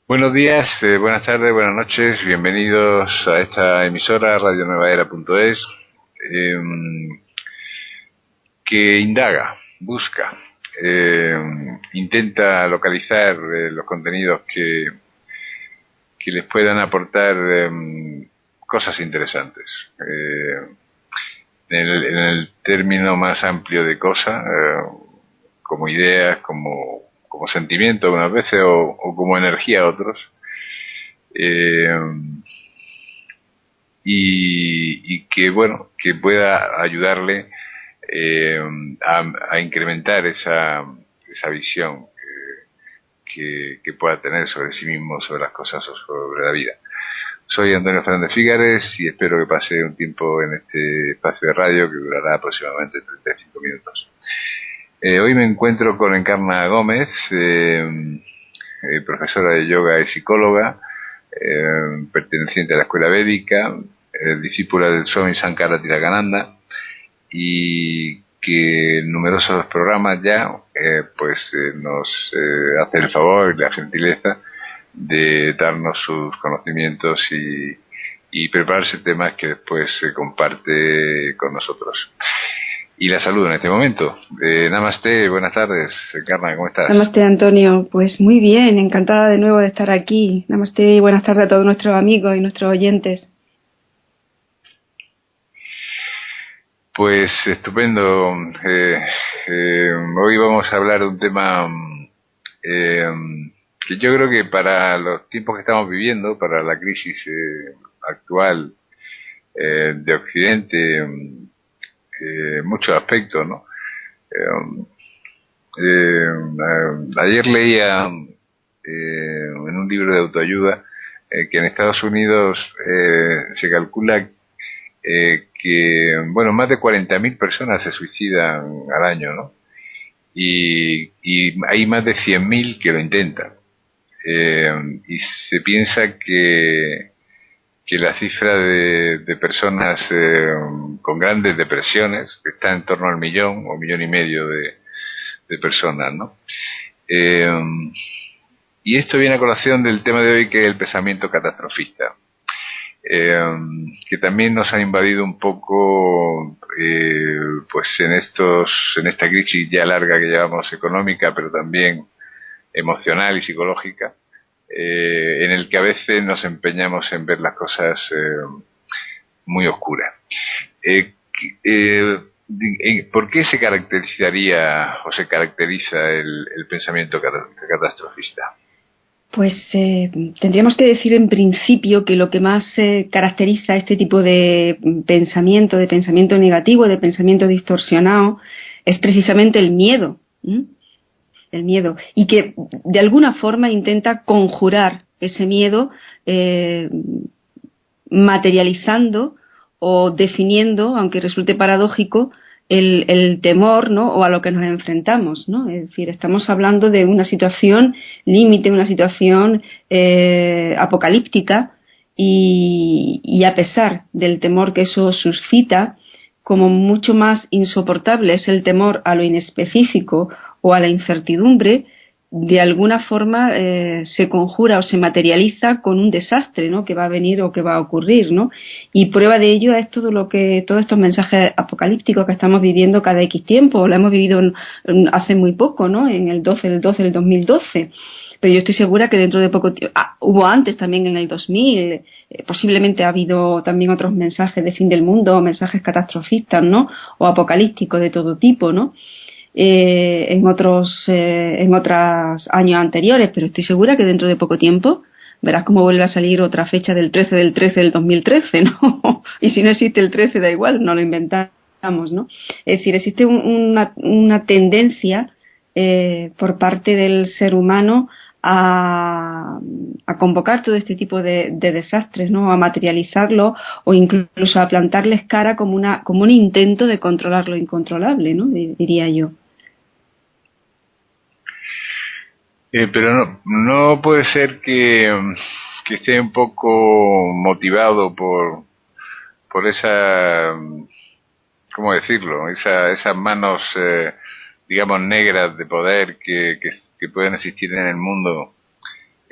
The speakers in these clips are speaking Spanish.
Buenos días, buenas tardes, buenas noches, bienvenidos a esta emisora radionuevaera.es, eh, que indaga, busca, eh, intenta localizar los contenidos que les puedan aportar cosas interesantes. En el término más amplio de cosas, como ideas, como sentimiento algunas veces o como energía otros. Eh, y que bueno, que pueda ayudarle eh, a incrementar esa visión que pueda tener sobre sí mismo, sobre las cosas o sobre la vida. Soy Antonio Fernández Fígares y espero que pase un tiempo en este espacio de radio que durará aproximadamente 35 minutos. Hoy me encuentro con Encarna Gómez, profesora de yoga y psicóloga, perteneciente a la escuela védica, discípula del Swami Sankara Tiragananda, y que en numerosos programas ya nos hace el favor y la gentileza de darnos sus conocimientos y prepararse temas que después se comparte con nosotros. Y la saludo en este momento. Namaste, buenas tardes, Encarna, ¿cómo estás? Namaste, Antonio. Pues muy bien, encantada de nuevo de estar aquí. Namaste y buenas tardes a todos nuestros amigos y nuestros oyentes. Pues estupendo. Hoy vamos a hablar de un tema eh, que yo creo que para los tiempos que estamos viviendo, para la crisis actual de Occidente, muchos aspectos, ¿no? Ayer leía en un libro de autoayuda que en Estados Unidos se calcula que, bueno, más de 40.000 personas se suicidan al año, ¿no? Y hay más de 100.000 que lo intentan. Y se piensa que la cifra de personas con grandes depresiones está en torno al millón o millón y medio de personas, ¿no? Eh, y esto viene a colación del tema de hoy, que es el pensamiento catastrofista, que también nos ha invadido un poco, pues en esta crisis ya larga que llevamos, económica, pero también emocional y psicológica, en el que a veces nos empeñamos en ver las cosas muy oscuras. ¿Por qué se caracterizaría o se caracteriza el pensamiento catastrofista? Pues tendríamos que decir en principio que lo que más caracteriza este tipo de pensamiento negativo, de pensamiento distorsionado, es precisamente el miedo. El miedo. Y que de alguna forma intenta conjurar ese miedo materializando o definiendo, aunque resulte paradójico, el temor, ¿no? O a lo que nos enfrentamos, ¿no? Es decir, estamos hablando de una situación límite, una situación apocalíptica, y a pesar del temor que eso suscita, como mucho más insoportable es el temor a lo inespecífico o a la incertidumbre, de alguna forma se conjura o se materializa con un desastre, ¿no? Que va a venir o que va a ocurrir, ¿no? Y prueba de ello es todos estos mensajes apocalípticos que estamos viviendo cada X tiempo. Lo hemos vivido hace muy poco, ¿no? En el 12 del 12 del 2012. Pero yo estoy segura que dentro de poco tiempo, hubo antes también en el 2000, posiblemente ha habido también otros mensajes de fin del mundo, mensajes catastrofistas, ¿no? O apocalípticos de todo tipo, ¿no? En otros años anteriores, pero estoy segura que dentro de poco tiempo verás cómo vuelve a salir otra fecha del 13 del 13 del 2013, ¿no? Y si no existe el 13, da igual, no lo inventamos, ¿no? Es decir, existe una tendencia por parte del ser humano a convocar todo este tipo de desastres, ¿no? A materializarlo o incluso a plantarles cara como un intento de controlar lo incontrolable, ¿no? Diría yo. Pero no puede ser que esté un poco motivado por esa, ¿cómo decirlo? Esas manos, digamos, negras de poder que pueden existir en el mundo,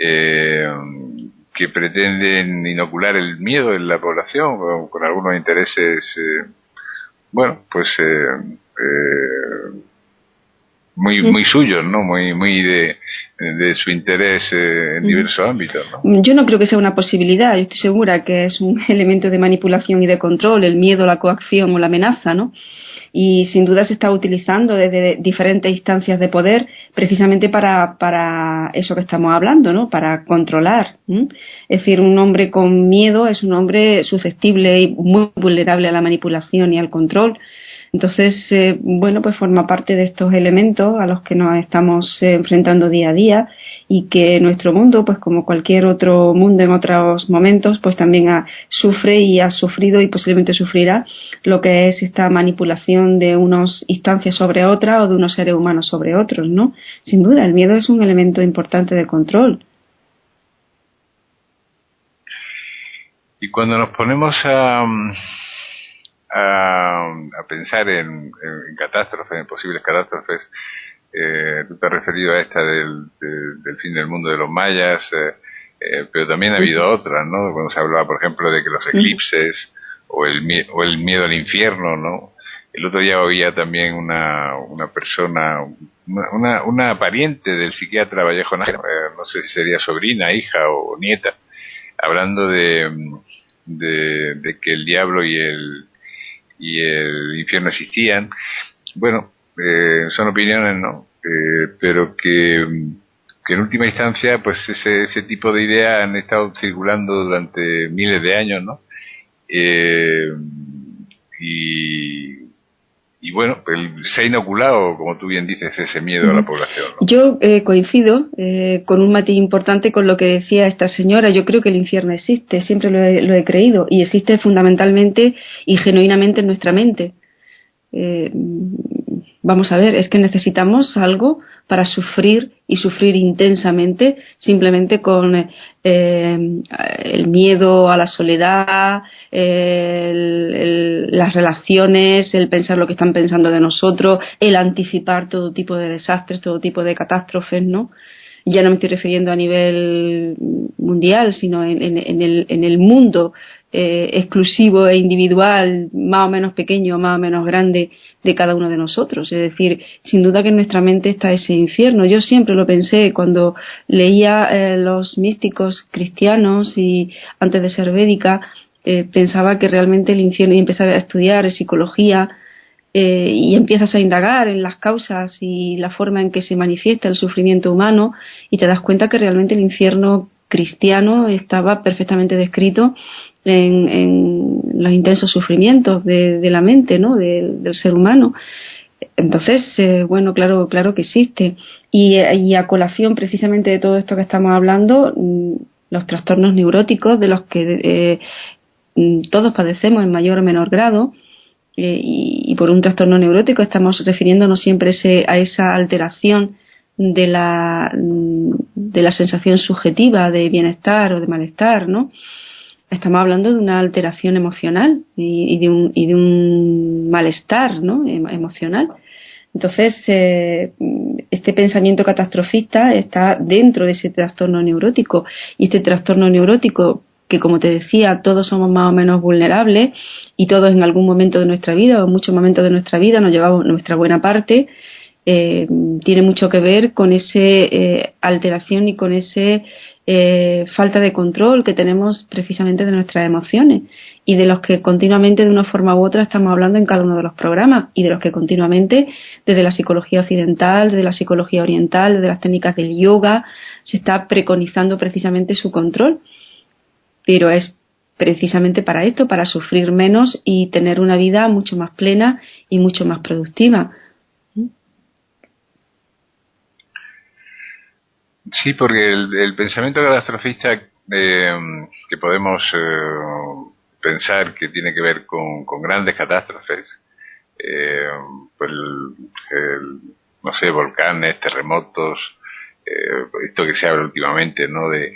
eh, que pretenden inocular el miedo en la población con algunos intereses, bueno, pues muy suyos, ¿no? Muy de su interés en diversos ámbitos, ¿no? Yo no creo que sea una posibilidad. Yo estoy segura que es un elemento de manipulación y de control, el miedo, la coacción o la amenaza, ¿no? Y sin duda se está utilizando desde diferentes instancias de poder precisamente para eso que estamos hablando, ¿no? Para controlar. Es decir, un hombre con miedo es un hombre susceptible y muy vulnerable a la manipulación y al control. Entonces, bueno, pues forma parte de estos elementos a los que nos estamos enfrentando día a día y que nuestro mundo, pues como cualquier otro mundo en otros momentos, pues también sufre y ha sufrido y posiblemente sufrirá lo que es esta manipulación de unas instancias sobre otras o de unos seres humanos sobre otros, ¿no? Sin duda, el miedo es un elemento importante de control. Y cuando nos ponemos a pensar en catástrofes, en posibles catástrofes, tú te has referido a esta del fin del mundo de los mayas, pero también ha habido otras, ¿no? Cuando se hablaba, por ejemplo, de que los eclipses o el miedo al infierno, ¿no? El otro día oía también una persona, una pariente del psiquiatra Vallejo Nájera, no sé si sería sobrina, hija o nieta, hablando de que el diablo y el infierno existían. Bueno, son opiniones, ¿no? Pero que en última instancia, pues ese tipo de ideas han estado circulando durante miles de años, ¿no? Y bueno, se ha inoculado, como tú bien dices, ese miedo a la población, ¿no? Yo coincido con un matiz importante con lo que decía esta señora. Yo creo que el infierno existe, siempre lo he creído, y existe fundamentalmente y genuinamente en nuestra mente. Vamos a ver, es que necesitamos algo para sufrir y sufrir intensamente, simplemente con el miedo a la soledad, las relaciones, el pensar lo que están pensando de nosotros, el anticipar todo tipo de desastres, todo tipo de catástrofes, ¿no? Ya no me estoy refiriendo a nivel mundial, sino en el mundo exclusivo e individual, más o menos pequeño, más o menos grande, de cada uno de nosotros. Es decir, sin duda que en nuestra mente está ese infierno. Yo siempre lo pensé cuando leía los místicos cristianos y antes de ser védica, pensaba que realmente el infierno, y empecé a estudiar psicología, y empiezas a indagar en las causas y la forma en que se manifiesta el sufrimiento humano y te das cuenta que realmente el infierno cristiano estaba perfectamente descrito en los intensos sufrimientos de la mente, ¿no? del ser humano. Entonces, bueno, claro que existe. Y a colación precisamente de todo esto que estamos hablando, los trastornos neuróticos de los que todos padecemos en mayor o menor grado. Y por un trastorno neurótico estamos refiriéndonos siempre a esa alteración de la sensación subjetiva de bienestar o de malestar, ¿no? Estamos hablando de una alteración emocional y de un malestar, ¿no? Emocional. Entonces, este pensamiento catastrofista está dentro de ese trastorno neurótico, y este trastorno neurótico, que como te decía, todos somos más o menos vulnerables y todos en algún momento de nuestra vida o en muchos momentos de nuestra vida nos llevamos nuestra buena parte, tiene mucho que ver con ese alteración y con ese falta de control que tenemos precisamente de nuestras emociones, y de los que continuamente de una forma u otra estamos hablando en cada uno de los programas, y de los que continuamente desde la psicología occidental, desde la psicología oriental, desde las técnicas del yoga se está preconizando precisamente su control. Pero es precisamente para esto, para sufrir menos y tener una vida mucho más plena y mucho más productiva. Sí, porque el pensamiento catastrofista que podemos pensar que tiene que ver con grandes catástrofes, pues no sé, volcanes, terremotos, esto que se habla últimamente, ¿no? De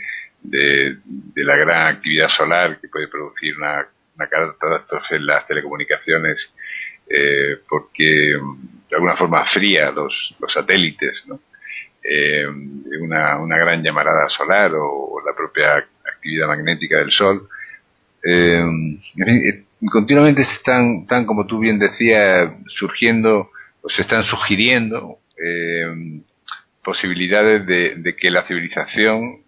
la gran actividad solar que puede producir una catástrofe en las telecomunicaciones, porque de alguna forma fría los satélites, ¿no? una gran llamarada solar o la propia actividad magnética del Sol. En fin, continuamente están, como tú bien decías, surgiendo o se están sugiriendo posibilidades de que la civilización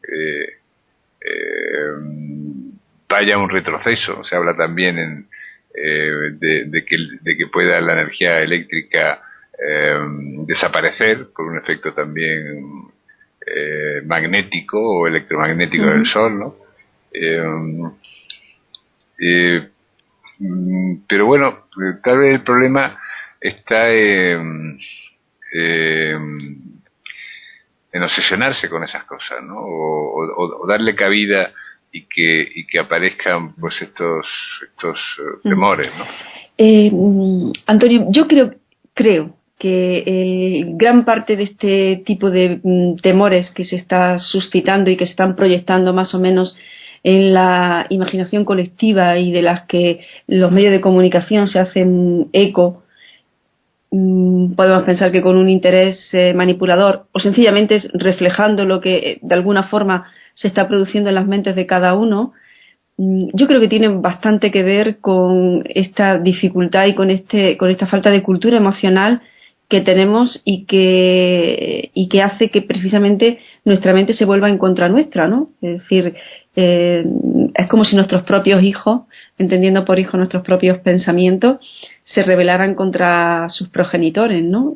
vaya a un retroceso. Se habla también de que pueda la energía eléctrica desaparecer por un efecto también magnético o electromagnético del Sol, ¿no? Pero bueno, tal vez el problema está en obsesionarse con esas cosas, ¿no? O darle cabida y que aparezcan pues estos temores, ¿no? Antonio, yo creo que gran parte de este tipo de temores que se está suscitando y que se están proyectando más o menos en la imaginación colectiva y de las que los medios de comunicación se hacen eco, podemos pensar que con un interés manipulador o sencillamente reflejando lo que de alguna forma se está produciendo en las mentes de cada uno. Yo creo que tiene bastante que ver con esta dificultad y con esta falta de cultura emocional que tenemos y que hace que precisamente nuestra mente se vuelva en contra nuestra, ¿no? Es decir, es como si nuestros propios hijos, entendiendo por hijos nuestros propios pensamientos, se rebelaran contra sus progenitores, ¿no?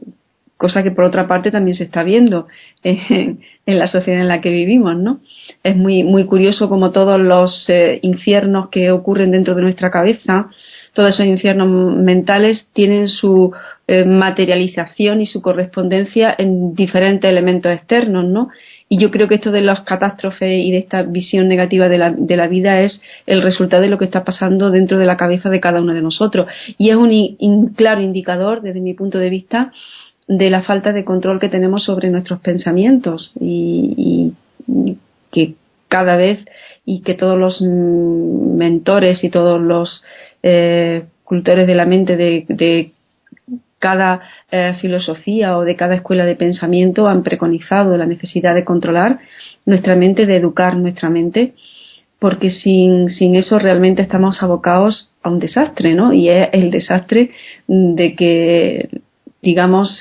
Cosa que por otra parte también se está viendo en la sociedad en la que vivimos, ¿no? Es muy, muy curioso como todos los infiernos que ocurren dentro de nuestra cabeza, todos esos infiernos mentales tienen su materialización y su correspondencia en diferentes elementos externos, ¿no? Y yo creo que esto de las catástrofes y de esta visión negativa de la vida es el resultado de lo que está pasando dentro de la cabeza de cada uno de nosotros. Y es un claro indicador, desde mi punto de vista, de la falta de control que tenemos sobre nuestros pensamientos y que cada vez y que todos los mentores y todos los cultores de la mente de cada filosofía o de cada escuela de pensamiento han preconizado la necesidad de controlar nuestra mente, de educar nuestra mente, porque sin eso realmente estamos abocados a un desastre, ¿no? Y es el desastre de que, digamos,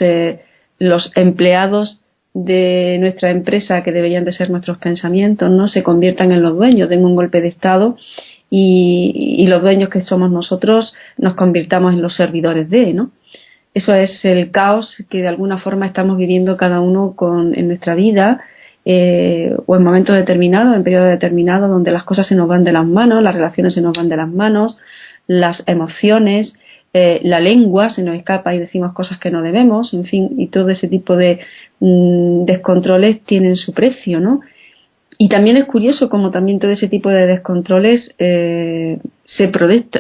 los empleados de nuestra empresa, que deberían de ser nuestros pensamientos, ¿no?, se conviertan en los dueños, den un golpe de estado y los dueños que somos nosotros nos convirtamos en los servidores de, ¿no? Eso es el caos que de alguna forma estamos viviendo cada uno en nuestra vida, o en momentos determinados, en periodos determinados, donde las cosas se nos van de las manos, las relaciones se nos van de las manos, las emociones, la lengua se nos escapa y decimos cosas que no debemos, en fin, y todo ese tipo de descontroles tienen su precio, ¿no? Y también es curioso como también todo ese tipo de descontroles se proyecta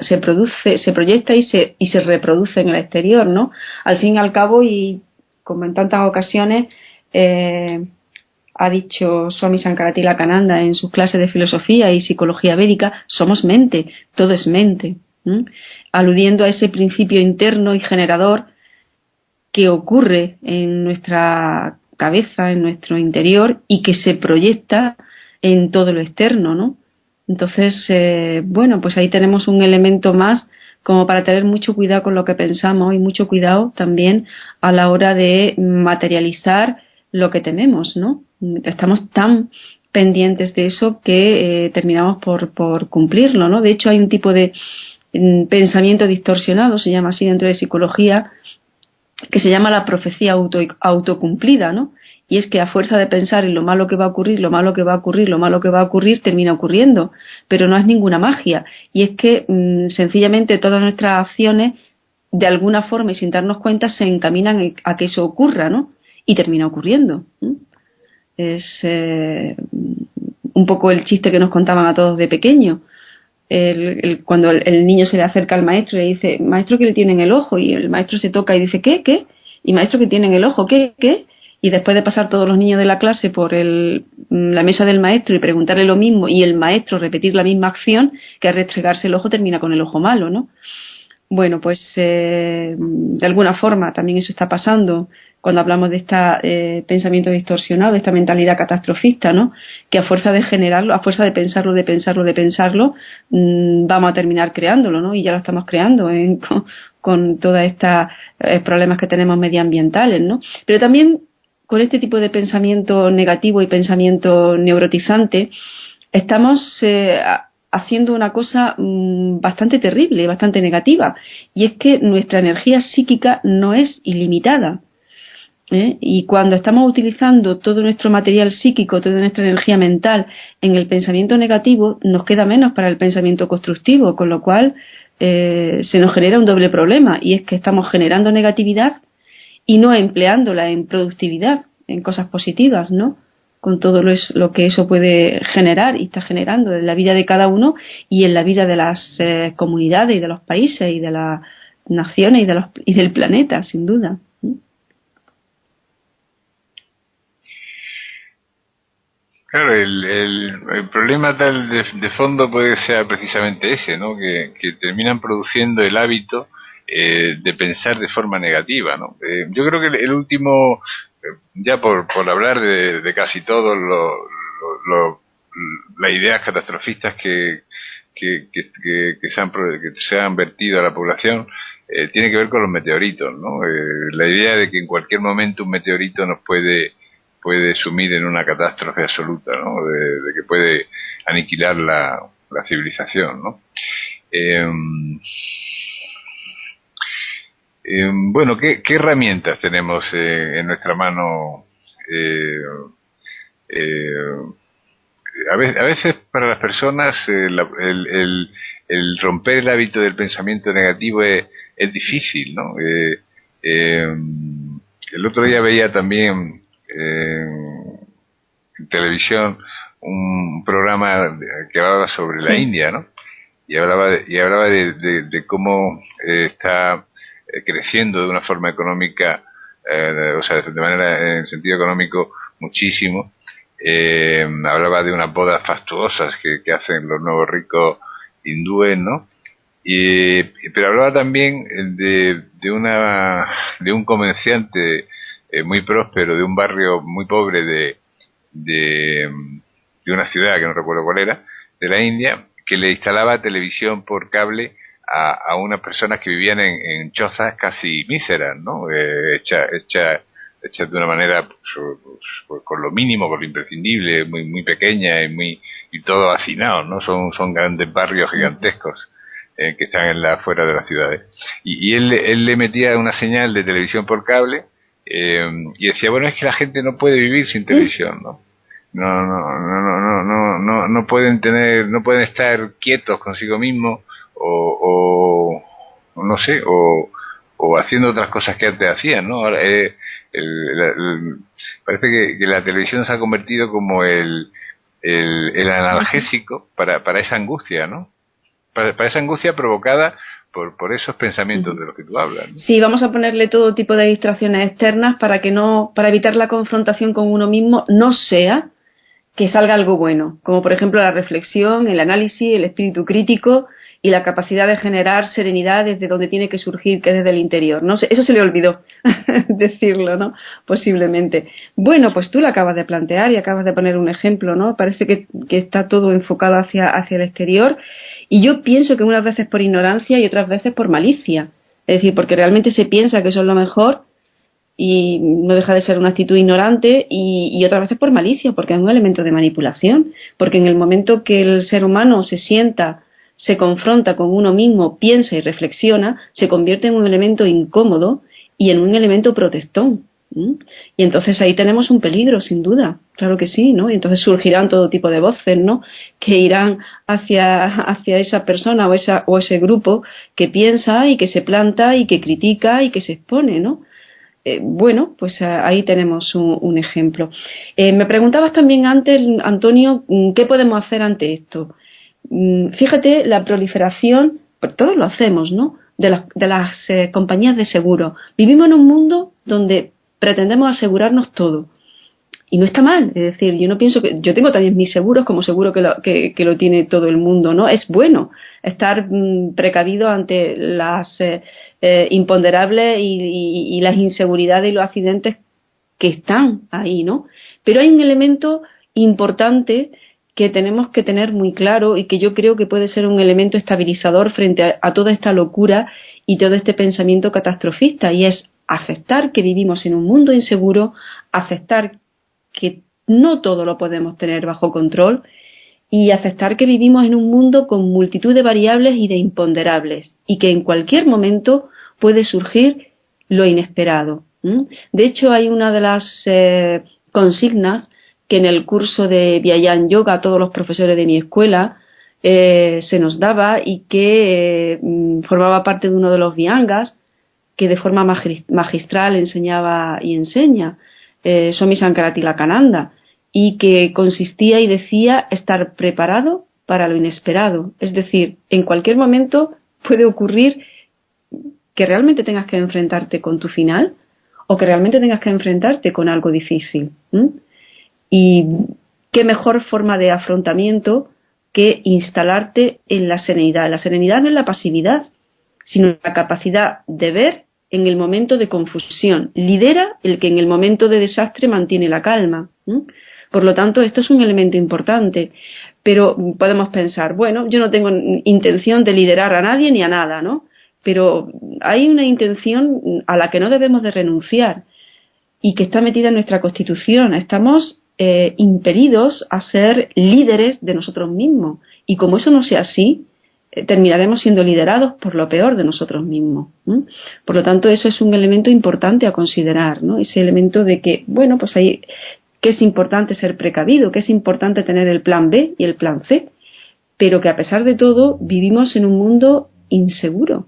y se reproduce en el exterior, ¿no? Al fin y al cabo, y como en tantas ocasiones ha dicho Swami Sankaratilakānanda en sus clases de filosofía y psicología védica, somos mente, todo es mente, aludiendo a ese principio interno y generador que ocurre en nuestra cabeza, en nuestro interior, y que se proyecta en todo lo externo, ¿no? Entonces, bueno, pues ahí tenemos un elemento más como para tener mucho cuidado con lo que pensamos y mucho cuidado también a la hora de materializar lo que tememos, ¿no? Estamos tan pendientes de eso que terminamos por cumplirlo, ¿no? De hecho, hay un tipo de pensamiento distorsionado, se llama así dentro de psicología, que se llama la profecía autocumplida, ¿no? Y es que a fuerza de pensar en lo malo que va a ocurrir, lo malo que va a ocurrir, lo malo que va a ocurrir, termina ocurriendo. Pero no es ninguna magia. Y es que sencillamente todas nuestras acciones, de alguna forma y sin darnos cuenta, se encaminan a que eso ocurra, ¿no? Y termina ocurriendo. Es un poco el chiste que nos contaban a todos de pequeño. Cuando el niño se le acerca al maestro y le dice, maestro, ¿qué le tiene en el ojo? Y el maestro se toca y dice, ¿qué? Y maestro, ¿qué tiene en el ojo? ¿Qué? Y después de pasar todos los niños de la clase por la mesa del maestro y preguntarle lo mismo y el maestro repetir la misma acción, que al restregarse el ojo termina con el ojo malo, ¿no? Bueno, pues de alguna forma también eso está pasando cuando hablamos de este pensamiento distorsionado, de esta mentalidad catastrofista, ¿no? Que a fuerza de generarlo, a fuerza de pensarlo, vamos a terminar creándolo, ¿no? Y ya lo estamos creando con todos estos problemas que tenemos medioambientales, ¿no? Pero también con este tipo de pensamiento negativo y pensamiento neurotizante estamos haciendo una cosa bastante terrible, bastante negativa, y es que nuestra energía psíquica no es ilimitada. Y cuando estamos utilizando todo nuestro material psíquico, toda nuestra energía mental en el pensamiento negativo, nos queda menos para el pensamiento constructivo, con lo cual se nos genera un doble problema, y es que estamos generando negatividad y no empleándola en productividad, en cosas positivas, ¿no? Con todo lo que eso puede generar y está generando en la vida de cada uno y en la vida de las comunidades y de los países y de las naciones y del planeta, sin duda. Claro, el problema tal de fondo puede ser precisamente ese, ¿no? Que terminan produciendo el hábito de pensar de forma negativa, ¿no? Yo creo que el último, ya por hablar de casi todos las ideas catastrofistas que se han vertido a la población, tiene que ver con los meteoritos, ¿no? La idea de que en cualquier momento un meteorito nos puede sumir en una catástrofe absoluta, ¿no? De que puede aniquilar la civilización, ¿no? Bueno, ¿qué herramientas tenemos en nuestra mano? A veces para las personas el romper el hábito del pensamiento negativo es difícil, ¿no? El otro día veía también en televisión un programa que hablaba sobre la India, ¿no? Y hablaba de cómo está creciendo de una forma económica, o sea, de manera, en sentido económico, muchísimo. Hablaba de unas bodas fastuosas que hacen los nuevos ricos hindúes, ¿no? Pero hablaba también de un comerciante muy próspero de un barrio muy pobre de una ciudad que no recuerdo cuál era, de la India, que le instalaba televisión por cable a unas personas que vivían en chozas casi míseras, ¿no? Hechas de una manera pues, con lo mínimo, con lo imprescindible, muy pequeña y todo hacinado, ¿no? Son grandes barrios gigantescos que están fuera de las ciudades. Y él le metía una señal de televisión por cable y decía, bueno, es que la gente no puede vivir sin televisión, ¿no? No pueden estar quietos consigo mismos o no sé, o haciendo otras cosas que antes hacían, ¿no? Ahora, parece que la televisión se ha convertido como el analgésico para esa angustia, ¿no? Para esa angustia provocada por esos pensamientos de los que tú hablas, ¿no? Sí, vamos a ponerle todo tipo de distracciones externas para evitar la confrontación con uno mismo, no sea que salga algo bueno, como por ejemplo la reflexión, el análisis, el espíritu crítico y la capacidad de generar serenidad desde donde tiene que surgir, que es desde el interior. No sé, eso se le olvidó decirlo, ¿no? Posiblemente. Bueno, pues tú lo acabas de plantear y acabas de poner un ejemplo, ¿no? Parece que está todo enfocado hacia el exterior, y yo pienso que unas veces por ignorancia y otras veces por malicia. Es decir, porque realmente se piensa que eso es lo mejor y no deja de ser una actitud ignorante, y otras veces por malicia, porque es un elemento de manipulación, porque en el momento que el ser humano se sienta, se confronta con uno mismo, piensa y reflexiona, se convierte en un elemento incómodo y en un elemento protestón. Y entonces ahí tenemos un peligro, sin duda, claro que sí, ¿no? Y entonces surgirán todo tipo de voces, ¿no? Que irán hacia esa persona o ese grupo que piensa y que se planta y que critica y que se expone, ¿no? Bueno, pues ahí tenemos un ejemplo. Me preguntabas también antes, Antonio, ¿qué podemos hacer ante esto? Fíjate la proliferación, pues todos lo hacemos, ¿no? De las compañías de seguro. Vivimos en un mundo donde pretendemos asegurarnos todo. y no está mal, es decir, yo no pienso que, yo tengo también mis seguros, como seguro que lo tiene todo el mundo, ¿no? Es bueno estar precavido ante las imponderables y las inseguridades y los accidentes que están ahí, ¿no? Pero hay un elemento importante que tenemos que tener muy claro y que yo creo que puede ser un elemento estabilizador frente a toda esta locura y todo este pensamiento catastrofista, y es aceptar que vivimos en un mundo inseguro, aceptar que no todo lo podemos tener bajo control y aceptar que vivimos en un mundo con multitud de variables y de imponderables y que en cualquier momento puede surgir lo inesperado. De hecho, hay una de las consignas que en el curso de Vyayan Yoga a todos los profesores de mi escuela se nos daba y que formaba parte de uno de los Vyangas que de forma magistral enseñaba y enseña Swami Sankara-Tilakananda, y que consistía y decía estar preparado para lo inesperado. Es decir, en cualquier momento puede ocurrir que realmente tengas que enfrentarte con tu final o que realmente tengas que enfrentarte con algo difícil. Y qué mejor forma de afrontamiento que instalarte en la serenidad. La serenidad no es la pasividad, sino la capacidad de ver en el momento de confusión. Lidera el que en el momento de desastre mantiene la calma. Por lo tanto, esto es un elemento importante. Pero podemos pensar, bueno, yo no tengo intención de liderar a nadie ni a nada, ¿no? Pero hay una intención a la que no debemos de renunciar y que está metida en nuestra Constitución. Estamos impelidos a ser líderes de nosotros mismos. Y como eso no sea así, terminaremos siendo liderados por lo peor de nosotros mismos. Por lo tanto, eso es un elemento importante a considerar, ¿no? Ese elemento de que, bueno, pues hay que es importante ser precavido, que es importante tener el plan B y el plan C, pero que a pesar de todo vivimos en un mundo inseguro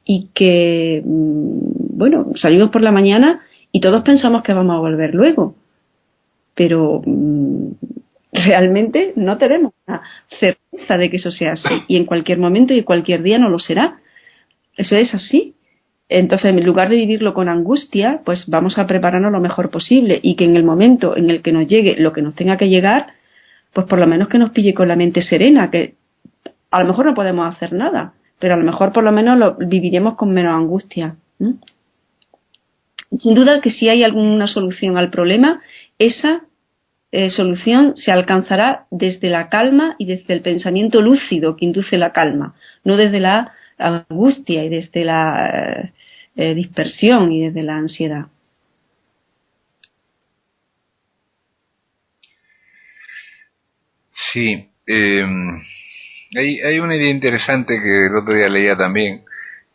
y que, bueno, salimos por la mañana y todos pensamos que vamos a volver luego, pero realmente no tenemos una certeza de que eso sea así, y en cualquier momento y en cualquier día no lo será. Eso es así. Entonces, en lugar de vivirlo con angustia, pues vamos a prepararnos lo mejor posible, y que en el momento en el que nos llegue lo que nos tenga que llegar, pues por lo menos que nos pille con la mente serena, que a lo mejor no podemos hacer nada, pero a lo mejor por lo menos lo viviremos con menos angustia. Sin duda que si hay alguna solución al problema, esa solución se alcanzará desde la calma y desde el pensamiento lúcido que induce la calma, no desde la angustia y desde la dispersión y desde la ansiedad. Sí, hay una idea interesante que el otro día leía también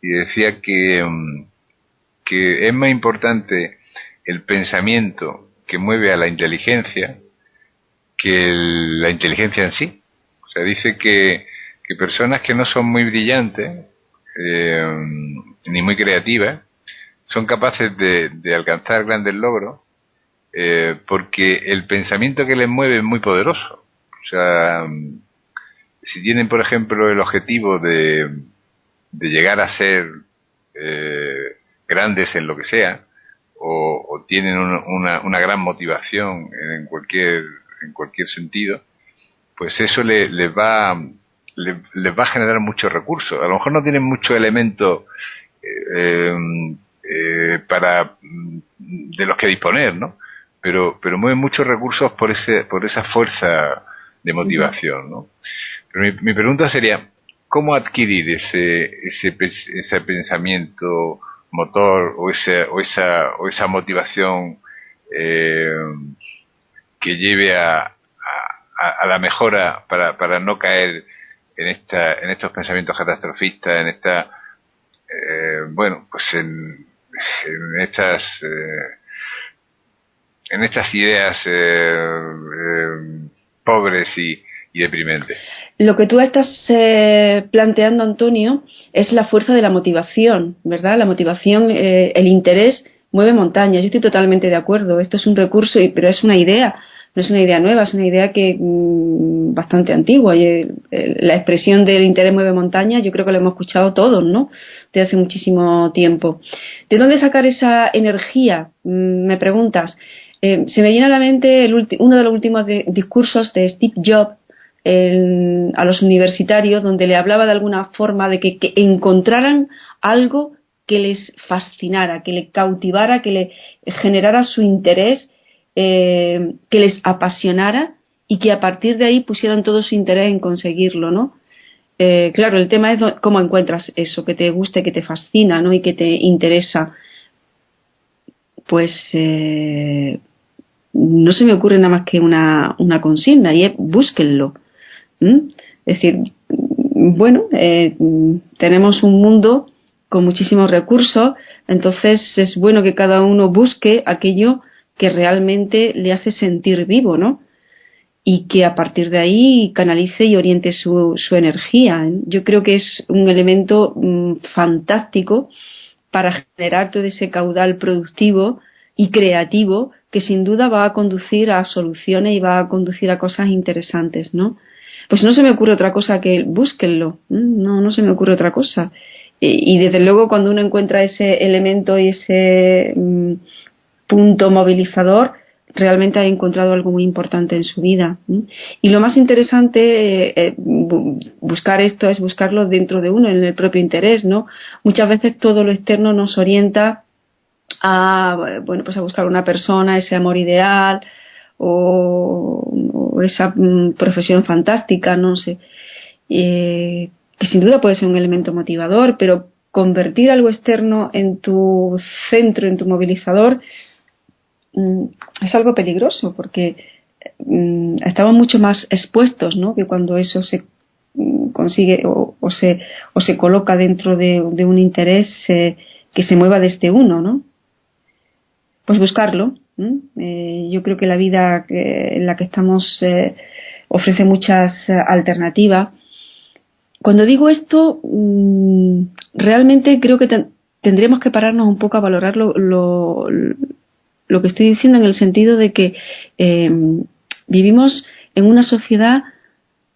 y decía que es más importante el pensamiento que mueve a la inteligencia que la inteligencia en sí. O sea, dice que personas que no son muy brillantes ni muy creativas son capaces de alcanzar grandes logros porque el pensamiento que les mueve es muy poderoso. O sea, si tienen, por ejemplo, el objetivo de llegar a ser grandes en lo que sea, o tienen una gran motivación en cualquier sentido, pues eso les va a generar muchos recursos. A lo mejor no tienen muchos elementos de los que disponer, ¿no? Pero mueven muchos recursos por esa fuerza de motivación, ¿no? Pero mi pregunta sería, ¿cómo adquirir ese pensamiento motor o esa motivación que lleve a la mejora para no caer en estos pensamientos catastrofistas, en estas ideas pobres y deprimentes? Lo que tú estás planteando, Antonio, es la fuerza de la motivación, ¿verdad? La motivación, el interés mueve montañas. Yo estoy totalmente de acuerdo. Esto es un recurso, pero es una idea. No es una idea nueva, es una idea que bastante antigua. La expresión del interés mueve montañas, yo creo que lo hemos escuchado todos, ¿no? Desde hace muchísimo tiempo. ¿De dónde sacar esa energía? Me preguntas. Se me viene a la mente uno de los últimos discursos de Steve Jobs a los universitarios, donde le hablaba de alguna forma de que encontraran algo que les fascinara, que les cautivara, que les generara su interés, que les apasionara y que a partir de ahí pusieran todo su interés en conseguirlo, ¿no? Claro, el tema es cómo encuentras eso, que te guste, que te fascina, ¿no? Y que te interesa. Pues no se me ocurre nada más que una consigna, y es búsquenlo. Es decir, bueno, tenemos un mundo con muchísimos recursos, entonces es bueno que cada uno busque aquello que realmente le hace sentir vivo, ¿no? Y que a partir de ahí canalice y oriente su energía. Yo creo que es un elemento fantástico para generar todo ese caudal productivo y creativo que sin duda va a conducir a soluciones y va a conducir a cosas interesantes, ¿no? Pues no se me ocurre otra cosa que búsquenlo, no se me ocurre otra cosa. Y desde luego cuando uno encuentra ese elemento y ese punto movilizador, realmente ha encontrado algo muy importante en su vida. Y lo más interesante, buscar esto, es buscarlo dentro de uno, en el propio interés, ¿no? Muchas veces todo lo externo nos orienta a buscar una persona, ese amor ideal o esa profesión fantástica, no sé, que sin duda puede ser un elemento motivador, pero convertir algo externo en tu centro, en tu movilizador, es algo peligroso, porque estamos mucho más expuestos, ¿no?, que cuando eso se consigue o se coloca dentro de un interés que se mueva desde uno, ¿no? Pues buscarlo. Yo creo que la vida en la que estamos ofrece muchas alternativas. Cuando digo esto, realmente creo que tendríamos que pararnos un poco a valorar lo que estoy diciendo, en el sentido de que vivimos en una sociedad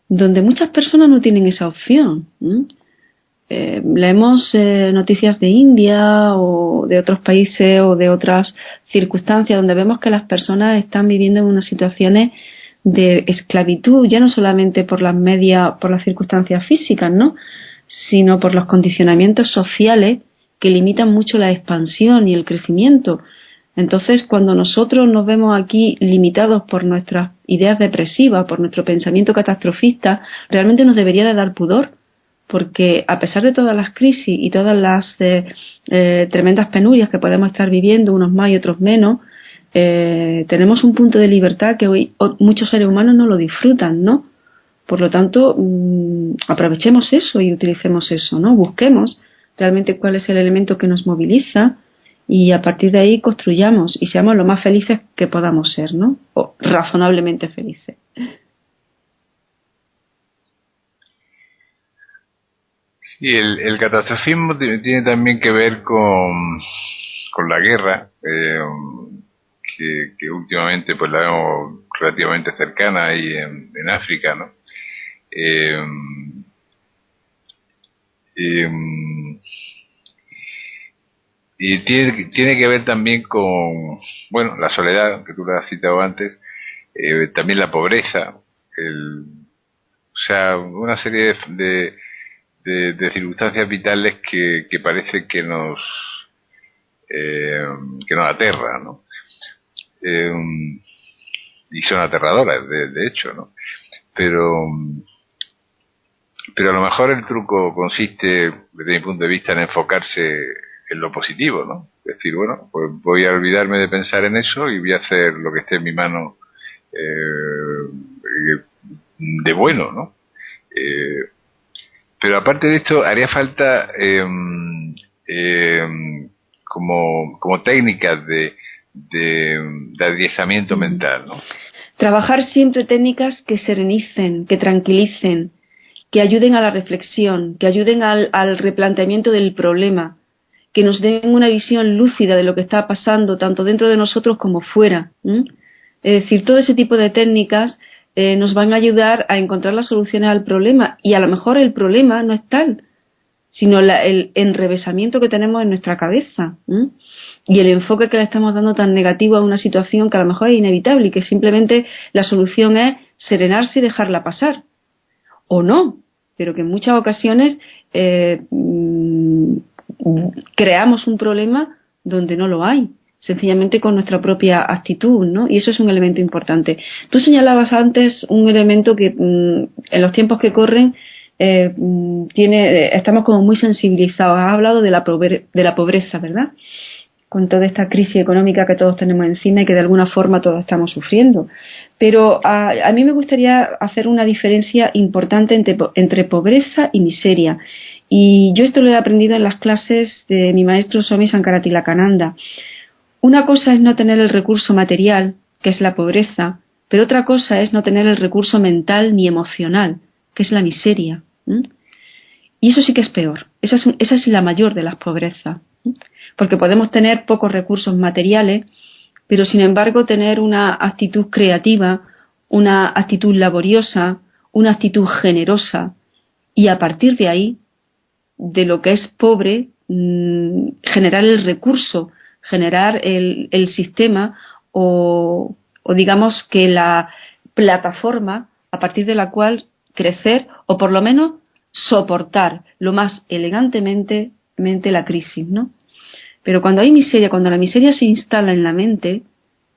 donde muchas personas no tienen esa opción. Leemos noticias de India o de otros países o de otras circunstancias donde vemos que las personas están viviendo en unas situaciones de esclavitud, ya no solamente por las circunstancias físicas, ¿no?, sino por los condicionamientos sociales que limitan mucho la expansión y el crecimiento. Entonces, cuando nosotros nos vemos aquí limitados por nuestras ideas depresivas, por nuestro pensamiento catastrofista, realmente nos debería de dar pudor, porque a pesar de todas las crisis y todas las tremendas penurias que podemos estar viviendo, unos más y otros menos, tenemos un punto de libertad que hoy muchos seres humanos no lo disfrutan, ¿no? Por lo tanto, aprovechemos eso y utilicemos eso, ¿no? Busquemos realmente cuál es el elemento que nos moviliza y a partir de ahí construyamos y seamos lo más felices que podamos ser, ¿no? O razonablemente felices. Sí, el catastrofismo tiene también que ver con la guerra, que últimamente pues la vemos relativamente cercana ahí en África, ¿no? Y tiene que ver también con, bueno, la soledad, que tú la has citado antes, también la pobreza, o sea, una serie de circunstancias vitales que parece que nos aterran, ¿no? Y son aterradoras, de hecho, ¿no? Pero a lo mejor el truco consiste, desde mi punto de vista, en enfocarse en lo positivo, ¿no? Es decir, bueno, pues voy a olvidarme de pensar en eso y voy a hacer lo que esté en mi mano de bueno, ¿no? Pero aparte de esto, haría falta como técnicas de adiestramiento mental, ¿no? Trabajar siempre técnicas que serenicen, que tranquilicen, que ayuden a la reflexión, que ayuden al replanteamiento del problema, que nos den una visión lúcida de lo que está pasando, tanto dentro de nosotros como fuera. Es decir, todo ese tipo de técnicas nos van a ayudar a encontrar las soluciones al problema, y a lo mejor el problema no es tal, sino el enrevesamiento que tenemos en nuestra cabeza. y el enfoque que le estamos dando tan negativo a una situación que a lo mejor es inevitable y que simplemente la solución es serenarse y dejarla pasar. O no, pero que en muchas ocasiones creamos un problema donde no lo hay, sencillamente con nuestra propia actitud, ¿no? Y eso es un elemento importante. Tú señalabas antes un elemento que en los tiempos que corren estamos como muy sensibilizados. Has hablado de la pobreza, ¿verdad? Con toda esta crisis económica que todos tenemos encima y que de alguna forma todos estamos sufriendo. Pero a mí me gustaría hacer una diferencia importante entre pobreza y miseria. Y yo esto lo he aprendido en las clases de mi maestro Swami Sankara-Tilakananda. Una cosa es no tener el recurso material, que es la pobreza, pero otra cosa es no tener el recurso mental ni emocional, que es la miseria. Y eso sí que es peor. Esa es la mayor de las pobrezas. Porque podemos tener pocos recursos materiales, pero sin embargo tener una actitud creativa, una actitud laboriosa, una actitud generosa, y a partir de ahí, de lo que es pobre, generar el recurso, generar el sistema o digamos que la plataforma a partir de la cual crecer o por lo menos soportar lo más elegantemente la crisis, ¿no? Pero cuando hay miseria, cuando la miseria se instala en la mente,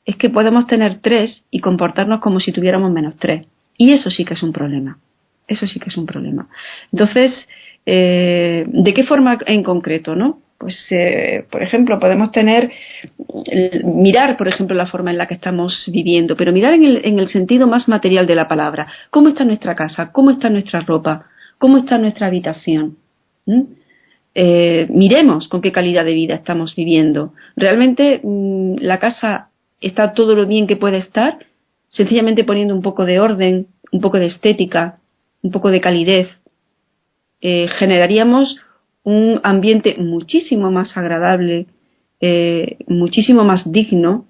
es que podemos tener 3 y comportarnos como si tuviéramos -3. Y eso sí que es un problema. Eso sí que es un problema. Entonces, ¿de qué forma en concreto, no? Pues, por ejemplo, podemos mirar, por ejemplo, la forma en la que estamos viviendo, pero mirar en el sentido más material de la palabra. ¿Cómo está nuestra casa? ¿Cómo está nuestra ropa? ¿Cómo está nuestra habitación? Miremos con qué calidad de vida estamos viviendo. ¿Realmente la casa está todo lo bien que puede estar? Sencillamente poniendo un poco de orden, un poco de estética, un poco de calidez, generaríamos un ambiente muchísimo más agradable, muchísimo más digno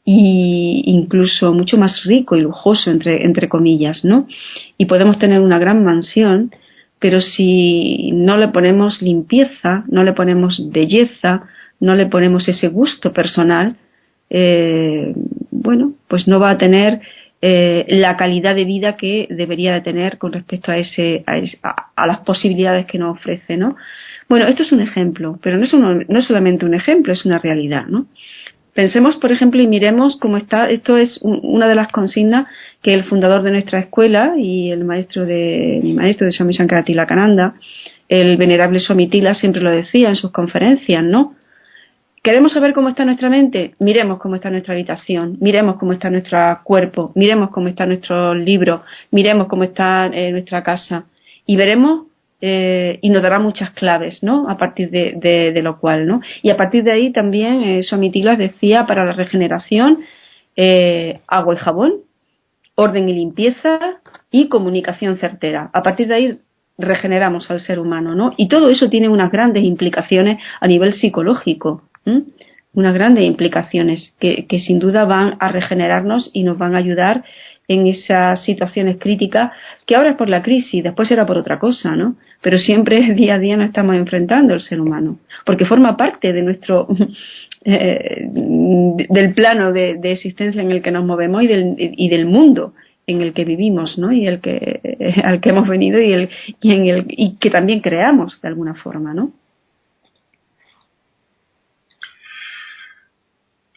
e incluso mucho más rico y lujoso, entre comillas, ¿no? Y podemos tener una gran mansión, pero si no le ponemos limpieza, no le ponemos belleza, no le ponemos ese gusto personal, bueno, pues no va a tener la calidad de vida que debería de tener con respecto a las posibilidades que nos ofrece, ¿no? Bueno, esto es un ejemplo, pero no es solamente un ejemplo, es una realidad, ¿no? Pensemos, por ejemplo, y miremos cómo está. Esto es una de las consignas que el fundador de nuestra escuela y mi maestro de Swami Sankara-Tilakananda, el venerable Swami Tila, siempre lo decía en sus conferencias, ¿no? ¿Queremos saber cómo está nuestra mente? Miremos cómo está nuestra habitación, miremos cómo está nuestro cuerpo, miremos cómo están nuestros libros, miremos cómo está nuestra casa y veremos y nos dará muchas claves, ¿no? A partir de lo cual, ¿no? Y a partir de ahí también Swami Tila decía para la regeneración agua y jabón, orden y limpieza y comunicación certera. A partir de ahí regeneramos al ser humano, ¿no? Y todo eso tiene unas grandes implicaciones a nivel psicológico. Unas grandes implicaciones que sin duda van a regenerarnos y nos van a ayudar en esas situaciones críticas que ahora es por la crisis, después será por otra cosa, ¿no? Pero siempre día a día nos estamos enfrentando el ser humano, porque forma parte de nuestro del plano de existencia en el que nos movemos y del mundo en el que vivimos, ¿no? Y al que hemos venido y que también creamos de alguna forma, ¿no?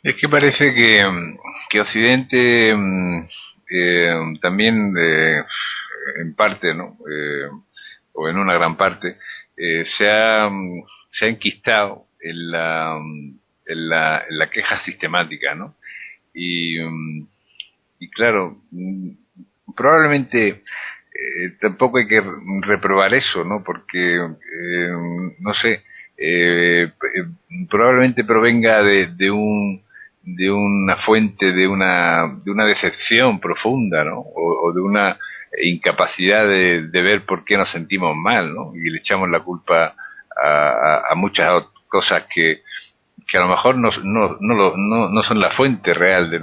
Es que parece que Occidente también en parte, ¿no? O en una gran parte se ha enquistado en la queja sistemática, ¿no? Y claro, probablemente tampoco hay que reprobar eso, ¿no? Porque no sé, probablemente provenga de una fuente, de una decepción profunda, ¿no? O de una incapacidad de ver por qué nos sentimos mal, ¿no? Y le echamos la culpa a muchas cosas que a lo mejor no son la fuente real de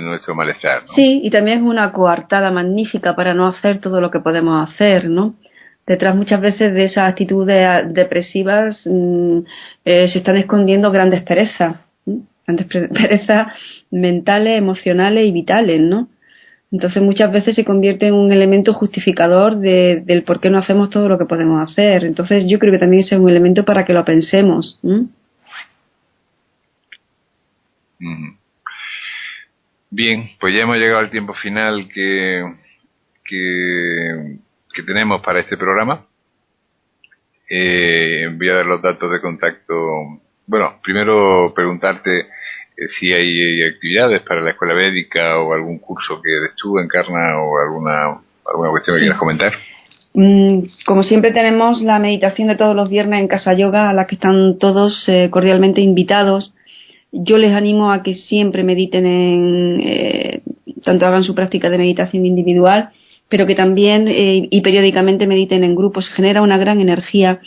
nuestro malestar, ¿no? Sí, y también es una coartada magnífica para no hacer todo lo que podemos hacer, ¿no? Detrás muchas veces de esas actitudes depresivas se están escondiendo grandes perezas, grandes perezas mentales, emocionales y vitales, ¿no? Entonces muchas veces se convierte en un elemento justificador del por qué no hacemos todo lo que podemos hacer. Entonces yo creo que también ese es un elemento para que lo pensemos. Bien, pues ya hemos llegado al tiempo final que tenemos para este programa. Voy a dar los datos de contacto. Bueno, primero preguntarte si hay actividades para la escuela védica o algún curso que des tú, Encarna, o alguna cuestión que quieras comentar. Como siempre tenemos la meditación de todos los viernes en Casa Yoga, a la que están todos cordialmente invitados. Yo les animo a que siempre mediten tanto hagan su práctica de meditación individual, pero que también y periódicamente mediten en grupos. Genera una gran energía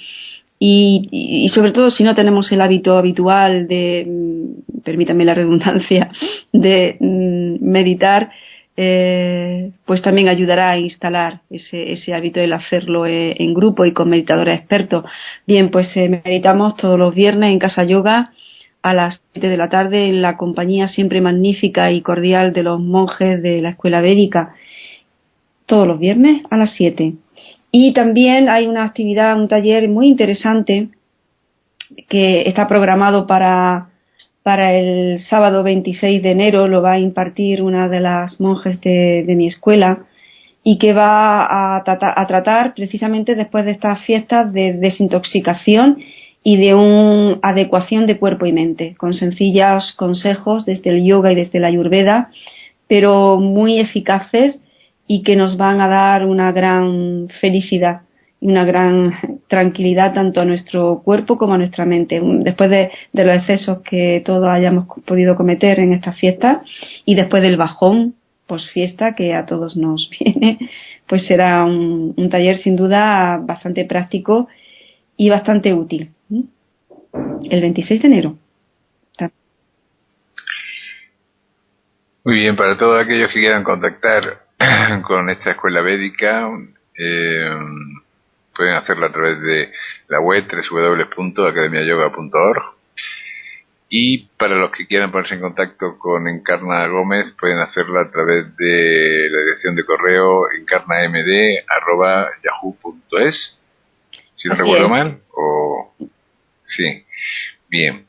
y sobre todo si no tenemos el hábito habitual de, permítanme la redundancia, de meditar, pues también ayudará a instalar ese hábito, el hacerlo en grupo y con meditadores expertos. Bien, pues meditamos todos los viernes en Casa Yoga a las 7 de la tarde en la compañía siempre magnífica y cordial de los monjes de la escuela védica, todos los viernes a las 7. Y también hay una actividad, un taller muy interesante que está programado para el sábado 26 de enero. Lo va a impartir una de las monjes de mi escuela y que va a tratar precisamente después de estas fiestas de desintoxicación y de una adecuación de cuerpo y mente, con sencillos consejos desde el yoga y desde la ayurveda, pero muy eficaces y que nos van a dar una gran felicidad y una gran tranquilidad tanto a nuestro cuerpo como a nuestra mente, después de los excesos que todos hayamos podido cometer en estas fiestas y después del bajón posfiesta que a todos nos viene, pues será un taller sin duda bastante práctico y bastante útil. El 26 de enero. Muy bien, para todos aquellos que quieran contactar con esta escuela védica, pueden hacerlo a través de la web www.academiayoga.org, y para los que quieran ponerse en contacto con Encarna Gómez pueden hacerlo a través de la dirección de correo encarnamd@yahoo.es, si no recuerdo mal, o sí, bien.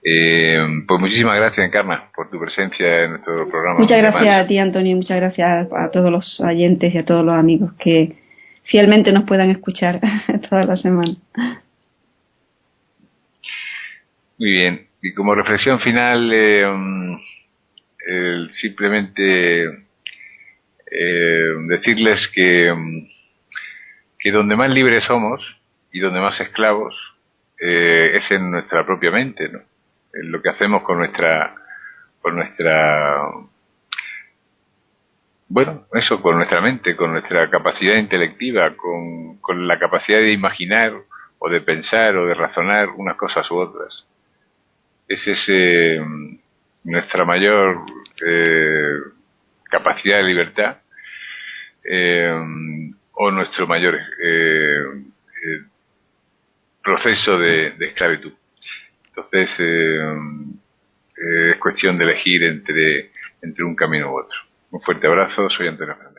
Pues muchísimas gracias, Encarna, por tu presencia en nuestro programa. Muchas gracias a ti, Antonio, y muchas gracias a todos los oyentes y a todos los amigos que fielmente nos puedan escuchar toda la semana. Muy bien, y como reflexión final, simplemente decirles que donde más libres somos y donde más esclavos es en nuestra propia mente, ¿no? En lo que hacemos con nuestra mente, con nuestra capacidad intelectiva, con la capacidad de imaginar o de pensar o de razonar unas cosas u otras. Esa es nuestra mayor capacidad de libertad, o nuestro mayor proceso de esclavitud. Entonces es cuestión de elegir entre un camino u otro. Un fuerte abrazo, soy Antonio Fernández.